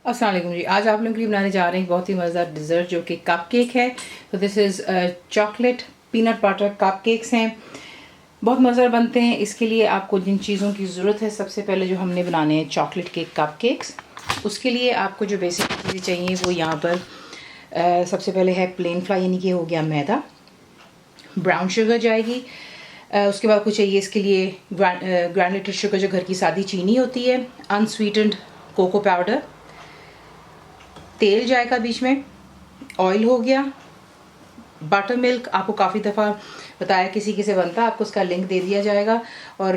अस्सलाम वालेकुम जी। आज आप लोगों के लिए बनाने जा रहे हैं बहुत ही मज़ेदार डिज़र्ट जो कि कप केक है। तो this is chocolate peanut butter cup cakes हैं, बहुत मज़ेदार बनते हैं। इसके लिए आपको जिन चीज़ों की ज़रूरत है, सबसे पहले जो हमने बनाने हैं चॉकलेट केक कप केक्स, उसके लिए आपको जो बेसिक चीज़ें चाहिए वो यहाँ पर सबसे पहले है प्लेन फ्लाई, यानी कि हो गया मैदा। ब्राउन शुगर जाएगी। उसके बाद कुछ चाहिए इसके लिए ग्राइंडेड शुगर, जो घर की सादी चीनी होती है, अनस्वीटेंड कोको पाउडर, तेल जाएगा बीच में, ऑयल हो गया, बटर मिल्क आपको काफ़ी दफ़ा बताया किसी से बनता है, आपको उसका लिंक दे दिया जाएगा। और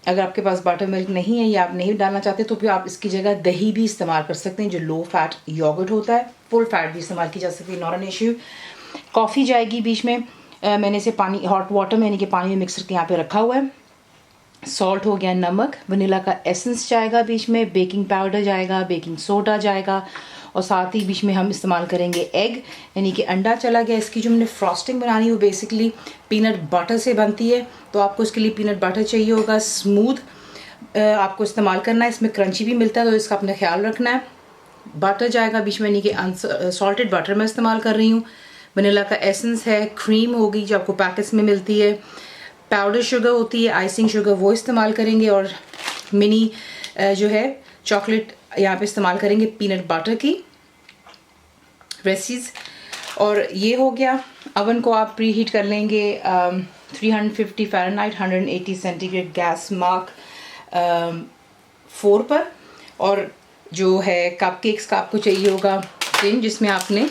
अगर आपके पास बटर मिल्क नहीं है या आप नहीं डालना चाहते तो फिर आप इसकी जगह दही भी इस्तेमाल कर सकते हैं, जो लो फैट योगर्ट होता है। फुल फैट भी इस्तेमाल की जा सकती है, नॉट एन इश्यू। कॉफ़ी जाएगी बीच में। मैंने इसे पानी, हॉट वाटर में यानी कि पानी में मिक्सर के यहाँ पे रखा हुआ है। सॉल्ट हो गया, नमक, वनीला का एसेंस जाएगा बीच में, बेकिंग पाउडर जाएगा, बेकिंग सोडा जाएगा, और साथ ही बीच में हम इस्तेमाल करेंगे एग, यानी कि अंडा चला गया। इसकी जो हमने फ्रॉस्टिंग बनानी है वो बेसिकली पीनट बटर से बनती है, तो आपको इसके लिए पीनट बटर चाहिए होगा, स्मूथ आपको इस्तेमाल करना है। इसमें क्रंची भी मिलता है तो इसका अपना ख्याल रखना है। बटर जाएगा बीच में, यानी कि सॉल्टेड बटर मैं इस्तेमाल कर रही हूँ। वनीला का एसेंस है, क्रीम होगी जो आपको पैकेट्स में मिलती है, पाउडर शुगर होती है, आइसिंग शुगर, वो इस्तेमाल करेंगे, और मिनी जो है चॉकलेट यहाँ पे इस्तेमाल करेंगे पीनट बटर की रेसिस। और ये हो गया। अवन को आप प्री हीट कर लेंगे 350 फ़ारेनहाइट 180 सेंटीग्रेड गैस मार्क 4 पर। और जो है कप केक्स का आपको चाहिए होगा टिन, जिसमें आपने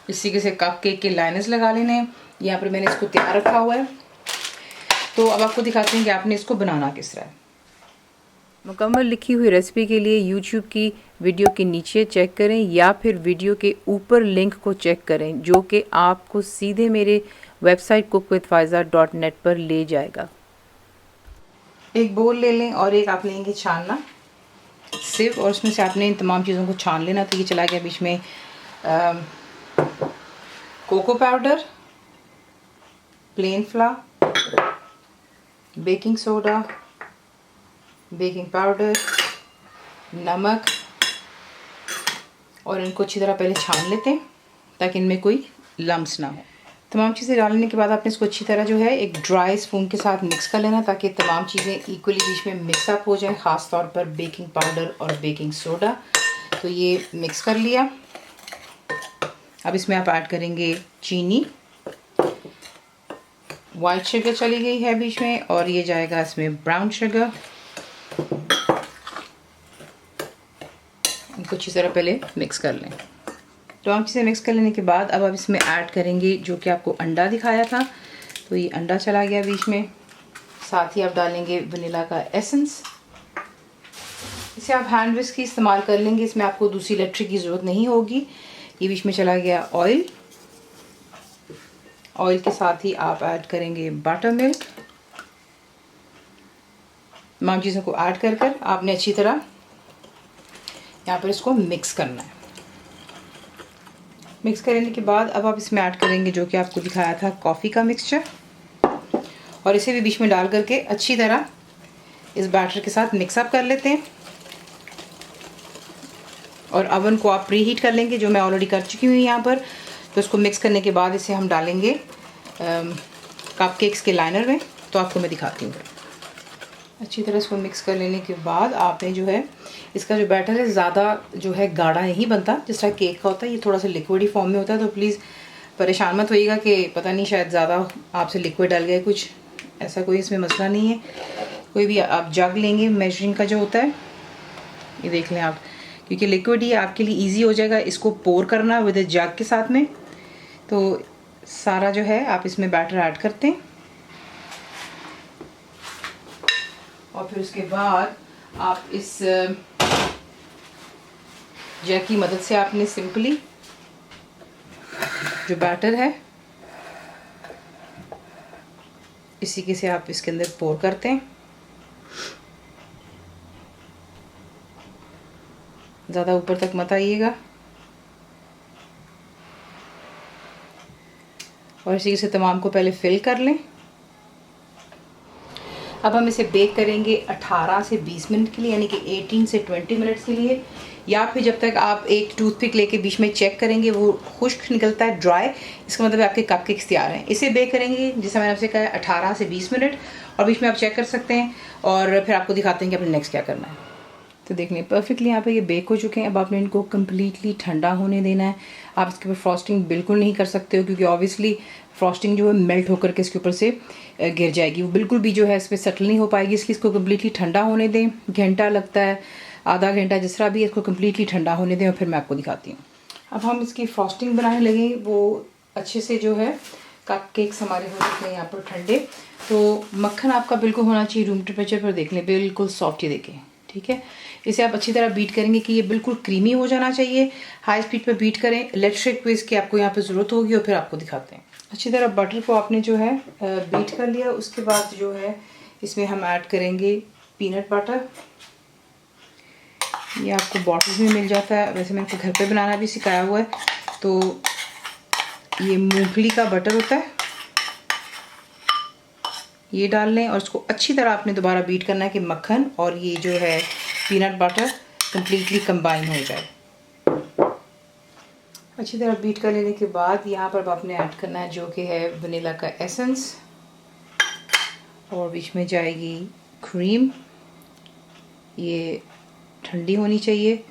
इस तरीके से कप केक के लाइनर्स लगा लेने हैं। यहाँ पर मैंने इसको तैयार रखा हुआ है। तो अब आपको दिखाते हैं कि आपने इसको बनाना किस तरह है। मुकम्मल लिखी हुई रेसिपी के लिए यूट्यूब की वीडियो के नीचे चेक करें या फिर वीडियो के ऊपर लिंक को चेक करें, जो कि आपको सीधे मेरे वेबसाइट cookWithFaiza.net पर ले जाएगा। एक बोल ले लें और एक आप लेंगे छानना सिर्फ, और उसमें से आपने इन तमाम चीज़ों को छान लेना। तो ये चला गया बीच में cocoa powder, plain flour, baking soda, baking powder, नमक, और इनको अच्छी तरह पहले छान लेते हैं ताकि इनमें कोई लम्स ना हो। तमाम चीज़ें डालने के बाद आपने इसको अच्छी तरह जो है एक ड्राई स्पून के साथ मिक्स कर लेना, ताकि तमाम चीज़ें इक्वली बीच में मिक्सअप हो जाए, ख़ास तौर पर बेकिंग पाउडर और बेकिंग सोडा। तो ये मिक्स कर लिया। अब इसमें आप ऐड करेंगे चीनी, वाइट शुगर चली गई है बीच में, और ये जाएगा इसमें ब्राउन शुगर। इनको अच्छी तरह पहले मिक्स कर लें। तो हम चीज़ें मिक्स कर लेने के बाद अब आप इसमें ऐड करेंगे जो कि आपको अंडा दिखाया था। तो ये अंडा चला गया बीच में। साथ ही आप डालेंगे वनीला का एसेंस। इसे आप हैंड विस्क की इस्तेमाल कर लेंगे, इसमें आपको दूसरी इलेक्ट्रिक की ज़रूरत नहीं होगी। ये बीच में चला गया ऑयल। ऑयल के साथ ही आप ऐड करेंगे बटर मिल्क। तमाम चीज़ों को ऐड कर कर आपने अच्छी तरह यहाँ पर इसको मिक्स करना है। मिक्स करने के बाद अब आप इसमें ऐड करेंगे जो कि आपको दिखाया था कॉफ़ी का मिक्सचर, और इसे भी बीच में डाल करके अच्छी तरह इस बैटर के साथ मिक्सअप कर लेते हैं। और अवन को आप प्री हीट कर लेंगे, जो मैं ऑलरेडी कर चुकी हूँ यहाँ पर। तो इसको मिक्स करने के बाद इसे हम डालेंगे कप केक्स के लाइनर में। तो आपको मैं दिखाती हूँ। अच्छी तरह इसको मिक्स कर लेने के बाद आपने जो है इसका जो बैटर है ज़्यादा जो है गाढ़ा नहीं बनता, जिस तरह केक का होता है, ये थोड़ा सा लिक्विडी फॉर्म में होता है। तो प्लीज़ परेशान मत होइएगा कि पता नहीं शायद ज़्यादा आपसे लिक्विड डल गया, कुछ ऐसा कोई इसमें मसला नहीं है। कोई भी आप जग लेंगे मेजरिंग का जो होता है, ये देख लें आप, क्योंकि लिक्विड ही आपके लिए ईजी हो जाएगा इसको पोर करना विद जग के साथ में। तो सारा जो है आप इसमें बैटर ऐड करते हैं, और फिर उसके बाद आप इस जग की मदद से आपने सिंपली जो बैटर है इसी के से आप इसके अंदर पोर करते हैं। ज़्यादा ऊपर तक मत आइएगा, और इसी से तमाम को पहले फिल कर लें। अब हम इसे बेक करेंगे 18 से 20 मिनट के लिए, यानी कि 18 से 20 मिनट्स के लिए, या फिर जब तक आप एक टूथपिक लेके बीच में चेक करेंगे वो खुश्क निकलता है, ड्राई, इसका मतलब आपके कपकेक्स तैयार हैं। इसे बेक करेंगे जैसे मैंने आपसे कहा 18 से 20 मिनट, और बीच में आप चेक कर सकते हैं और फिर आपको दिखाते हैं कि आपने नेक्स्ट क्या करना है। तो देख लें परफेक्टली यहाँ पे ये बेक हो चुके हैं। अब आपने इनको कम्प्लीटली ठंडा होने देना है। आप इसके ऊपर फ्रॉस्टिंग बिल्कुल नहीं कर सकते हो, क्योंकि ऑब्वियसली फ्रॉस्टिंग जो है मेल्ट होकर के इसके ऊपर से गिर जाएगी, वो बिल्कुल भी जो है इस पर सेटल नहीं हो पाएगी। इसलिए इसको कम्प्लीटली ठंडा होने दें। घंटा लगता है, आधा घंटा, जिस तरह भी, इसको कम्प्लीटली ठंडा होने दें और फिर मैं आपको दिखाती हूँ। अब हम इसकी फ्रॉस्टिंग बनाने लगे। वो अच्छे से जो है कप केक्स हमारे हो चुके हैं यहाँ पर ठंडे। तो मक्खन आपका बिल्कुल होना चाहिए रूम टेम्परेचर पर, देख लें बिल्कुल सॉफ्ट ही देखें, ठीक है। इसे आप अच्छी तरह बीट करेंगे कि ये बिल्कुल क्रीमी हो जाना चाहिए। हाई स्पीड पर बीट करें। इलेक्ट्रिक विस्क की आपको यहाँ पे ज़रूरत होगी और फिर आपको दिखाते हैं। अच्छी तरह बटर को आपने जो है बीट कर लिया। उसके बाद जो है इसमें हम ऐड करेंगे पीनट बटर। ये आपको बॉटल्स में मिल जाता है, वैसे मैंने घर पे बनाना भी सिखाया हुआ है। तो ये मूंगफली का बटर होता है, ये डाल लें और इसको अच्छी तरह आपने दोबारा बीट करना है कि मक्खन और ये जो है पीनट बटर कम्प्लीटली कंबाइन हो जाए। अच्छी तरह बीट कर लेने के बाद यहाँ पर आपने ऐड करना है जो कि है वनीला का एसेंस, और बीच में जाएगी क्रीम। ये ठंडी होनी चाहिए।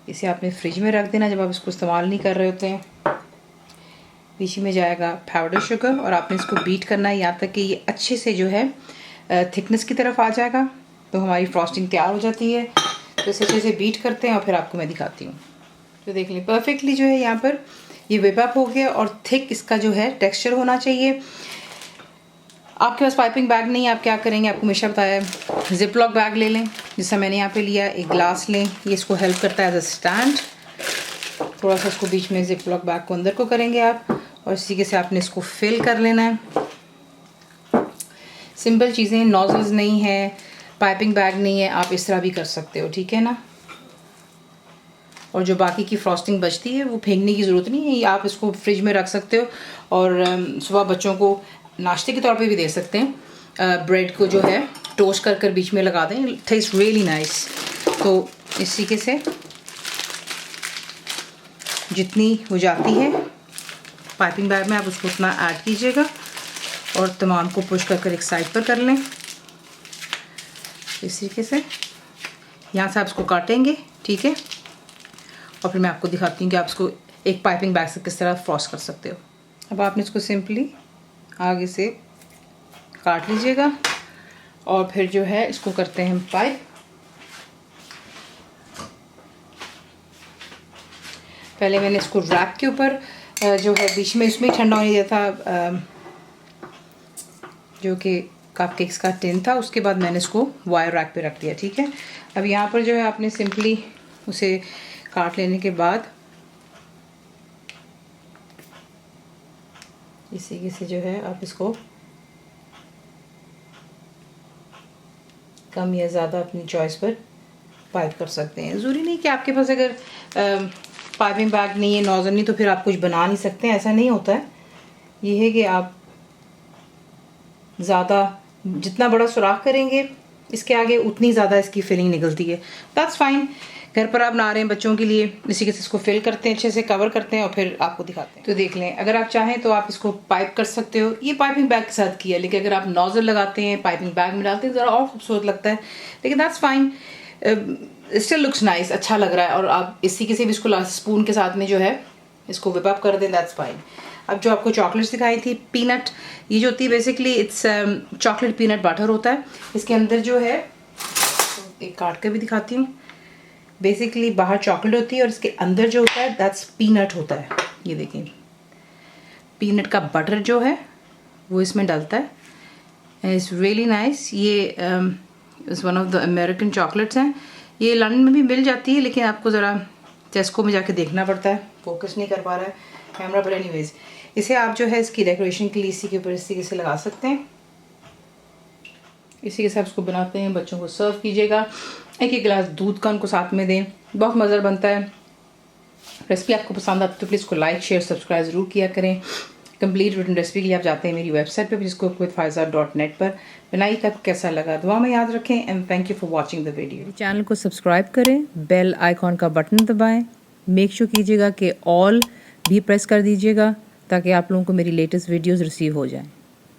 इसे आपने फ्रिज में रख देना जब आप इसको इस्तेमाल नहीं कर रहे होते हैं। बीच में जाएगा पाउडर शुगर और आपने इसको बीट करना है यहाँ तक कि ये अच्छे से जो है थिकनेस की तरफ आ जाएगा। तो हमारी फ्रॉस्टिंग तैयार हो जाती है। तो इसे अच्छे से बीट करते हैं और फिर आपको मैं दिखाती हूँ। तो देख लें परफेक्टली जो है यहाँ पर ये व्हिप अप हो गया और थिक इसका जो है टेक्सचर होना चाहिए। आपके पास पाइपिंग बैग नहीं है, आप क्या करेंगे, आपको हमेशा बताया है जिप लॉक बैग ले लें, जिससे मैंने यहाँ पे लिया। एक ग्लास लें, ये इसको हेल्प करता है एज अ स्टैंड। थोड़ा सा इसको बीच में जिप लॉक बैग को अंदर को करेंगे आप, और इसी के से आपने इसको फिल कर लेना है। सिंपल चीज़ें, नॉजल्स नहीं है, पाइपिंग बैग नहीं है, आप इस तरह भी कर सकते हो, ठीक है ना। और जो बाकी की फ्रॉस्टिंग बचती है वो फेंकने की ज़रूरत नहीं है, आप इसको फ्रिज में रख सकते हो और सुबह बच्चों को नाश्ते के तौर पे भी दे सकते हैं। ब्रेड को जो है टोस्ट कर कर बीच में लगा दें, टेस्ट रियली नाइस। तो इस तरीके से जितनी हो जाती है पाइपिंग बैग में आप उसको उतना ऐड कीजिएगा और तमाम को पुश कर कर एक साइड पर कर लें। इस तरीके से यहाँ से आप इसको काटेंगे, ठीक है। और फिर मैं आपको दिखाती हूँ कि आप इसको एक पाइपिंग बैग से किस तरह फ्रॉस्ट कर सकते हो। अब आपने इसको सिंपली आगे से काट लीजिएगा और फिर जो है इसको करते हैं हम पाइप। पहले मैंने इसको रैक के ऊपर जो है बीच में इसमें ठंडा होने दिया था, जो कि कपकेक्स का टिन था। उसके बाद मैंने इसको वायर रैक पे रख दिया, ठीक है। अब यहाँ पर जो है आपने सिंपली उसे काट लेने के बाद इसी के से जो है आप इसको कम या ज़्यादा अपनी चॉइस पर पाइप कर सकते हैं। ज़रूरी नहीं कि आपके पास अगर पाइपिंग बैग नहीं है, नॉजल नहीं, तो फिर आप कुछ बना नहीं सकते, ऐसा नहीं होता है। ये है कि आप ज़्यादा जितना बड़ा सुराख करेंगे इसके आगे उतनी ज़्यादा इसकी फिलिंग निकलती है। That's fine. घर पर आप बना रहे हैं बच्चों के लिए, इसी के से इसको फिल करते हैं, अच्छे से कवर करते हैं और फिर आपको दिखाते हैं। तो देख लें, अगर आप चाहें तो आप इसको पाइप कर सकते हो। ये पाइपिंग बैग के साथ किया, लेकिन अगर आप नॉजल लगाते हैं, पाइपिंग बैग में डालते हैं, ज़रा और खूबसूरत लगता है, लेकिन that's fine. Still looks nice, अच्छा लग रहा है। और आप इसी के से भी इसको स्पून के साथ में जो है इसको व्हिप अप कर दें, दैट्स फाइन। अब जो आपको चॉकलेट्स दिखाई थी, पीनट, ये जो होती है basically it's chocolate peanut butter होता है। इसके अंदर जो है, तो एक काट कर भी दिखाती हूँ। बेसिकली बाहर चॉकलेट होती है और इसके अंदर जो होता है दैट्स पीनट होता है। ये देखें, पीनट का बटर जो है वो इसमें डलता है। It's really nice. ये is one of the American chocolates हैं। ये लंदन में भी मिल जाती है, लेकिन आपको ज़रा टेस्को में जाके देखना पड़ता है, फोकस नहीं कर पा रहा है कैमरा, पर एनीवेज इसे आप जो है इसकी डेकोरेशन के लिए इसी के ऊपर इस तरीके से लगा सकते हैं। इसी के साथ इसको बनाते हैं, बच्चों को सर्व कीजिएगा। एक एक गिलास दूध का उनको साथ में दें, बहुत मज़ेदार बनता है। रेसिपी आपको पसंद आती है तो प्लीज़ को लाइक शेयर सब्सक्राइब ज़रूर किया करें। कंप्लीट रिटन रेसिपी के लिए आप जाते हैं मेरी वेबसाइट पे periscopewithfaiza.net पर। बनाइए तब कैसा लगा, दुआ में याद रखें and thank you for watching the video. Channel को सब्सक्राइब करें, बेल आइकॉन का बटन दबाएं, मेक श्योर कीजिएगा कि ऑल भी प्रेस कर दीजिएगा ताकि आप लोगों को मेरी लेटेस्ट वीडियोज़ रिसीव हो जाएँ।